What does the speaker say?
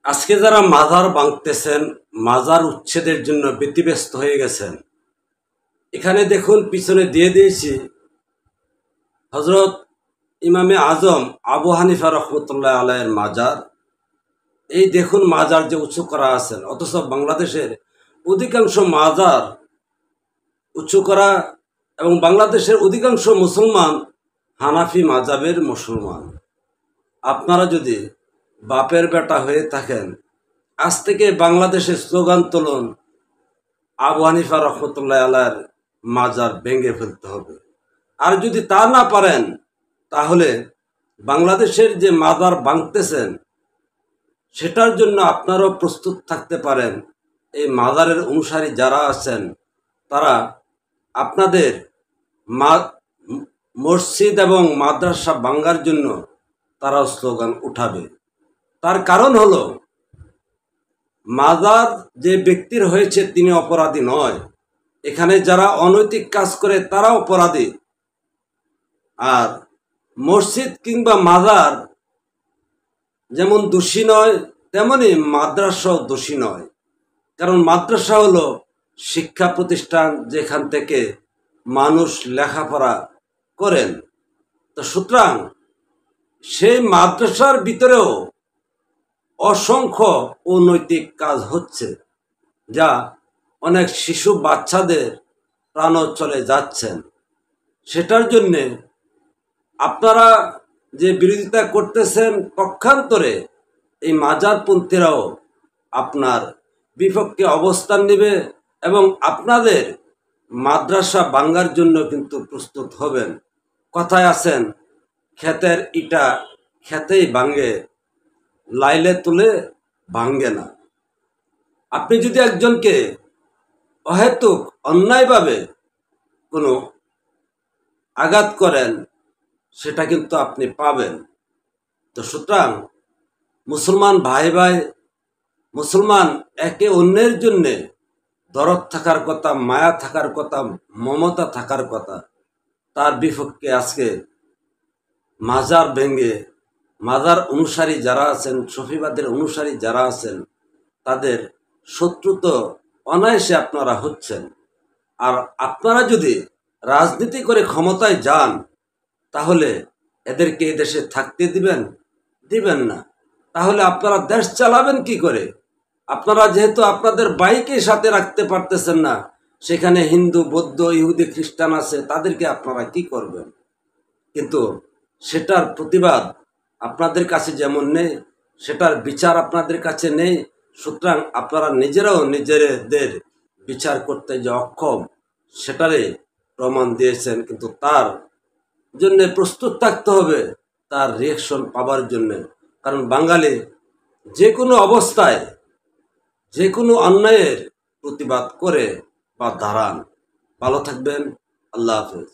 আজকে যারা মাজার ভাঙতেছেন, মাজার উচ্ছেদের জন্য ব্যতিব্যস্ত হয়ে গেছেন, এখানে দেখুন পিছনে দিয়ে দিয়েছি হজরত ইমামে আজম আবু হানিফা রহমতুল্লাহ আলাইয়ের মাজার। এই দেখুন মাজার যে উঁচু করা আছেন, অথচ বাংলাদেশের অধিকাংশ মাজার উঁচু করা, এবং বাংলাদেশের অধিকাংশ মুসলমান হানাফি মাজাবের মুসলমান। আপনারা যদি বাপের বেটা হয়ে থাকেন, আজ থেকে বাংলাদেশে স্লোগান তুলুন, আবু হানিফা রহমতুল্লাহ আলাইহির মাজার ভেঙে ফেলতে হবে। আর যদি তা না পারেন, তাহলে বাংলাদেশের যে মাজার ভাঙতেছেন সেটার জন্য আপনারাও প্রস্তুত থাকতে পারেন। এই মাজারের অনুসারী যারা আছেন তারা আপনাদের মসজিদ এবং মাদ্রাসা ভাঙার জন্য তারাও স্লোগান উঠাবে। তার কারণ হলো, মাজার যে ব্যক্তির হয়েছে তিনি অপরাধী নয়, এখানে যারা অনৈতিক কাজ করে তারা অপরাধী। আর মসজিদ কিংবা মাজার যেমন দোষী নয়, তেমনি মাদ্রাসাও দোষী নয়। কারণ মাদ্রাসা হলো শিক্ষা প্রতিষ্ঠান, যেখান থেকে মানুষ লেখাপড়া করেন। তো সুতরাং সেই মাদ্রাসার ভিতরেও অসংখ্য অনৈতিক কাজ হচ্ছে, যা অনেক শিশু বাচ্চাদের প্রাণও চলে যাচ্ছেন। সেটার জন্যে আপনারা যে বিরোধিতা করতেছেন, পক্ষান্তরে এই মাজারপন্থীরাও আপনার বিপক্ষে অবস্থান নেবে এবং আপনাদের মাদ্রাসা ভাঙার জন্য কিন্তু প্রস্তুত হবেন। কথায় আছেন, ক্ষেতের ইটা ক্ষেতেই ভাঙে, লাইলে তুলে ভাঙে না। আপনি যদি একজনকে অহেতুক অন্যায়ভাবে কোনো আঘাত করেন, সেটা কিন্তু আপনি পাবেন। তো সুতরাং মুসলমান ভাই ভাই, মুসলমান একে অন্যের জন্যে দরদ থাকার কথা, মায়া থাকার কথা, মমতা থাকার কথা। তার বিপক্ষে আজকে মাজার ভেঙে, মাজার অনুসারী যারা আছেন, সফিবাদের অনুসারী যারা আছেন, তাদের শত্রু তো অনায়াসে আপনারা হচ্ছেন। আর আপনারা যদি রাজনীতি করে ক্ষমতায় যান, তাহলে এদেরকে এই দেশে থাকতে দিবেন না। তাহলে আপনারা দেশ চালাবেন কি করে? আপনারা যেহেতু আপনাদের বাইকে সাথে রাখতে পারতেছেন না, সেখানে হিন্দু, বৌদ্ধ, ইহুদি, খ্রিস্টান আছে, তাদেরকে আপনারা কি করবেন? কিন্তু সেটার প্রতিবাদ আপনাদের কাছে যেমন নেই, সেটার বিচার আপনাদের কাছে নেই। সুতরাং আপনারা নিজেরাও নিজেদের বিচার করতে যে অক্ষম, সেটারে প্রমাণ দিয়েছেন। কিন্তু তার জন্য প্রস্তুত থাকতে হবে, তার রিয়াকশন পাবার জন্য। কারণ বাঙালি যে কোনো অবস্থায় যে কোনো অন্যায়ের প্রতিবাদ করে বা দাঁড়ান। ভালো থাকবেন। আল্লাহ হাফেজ।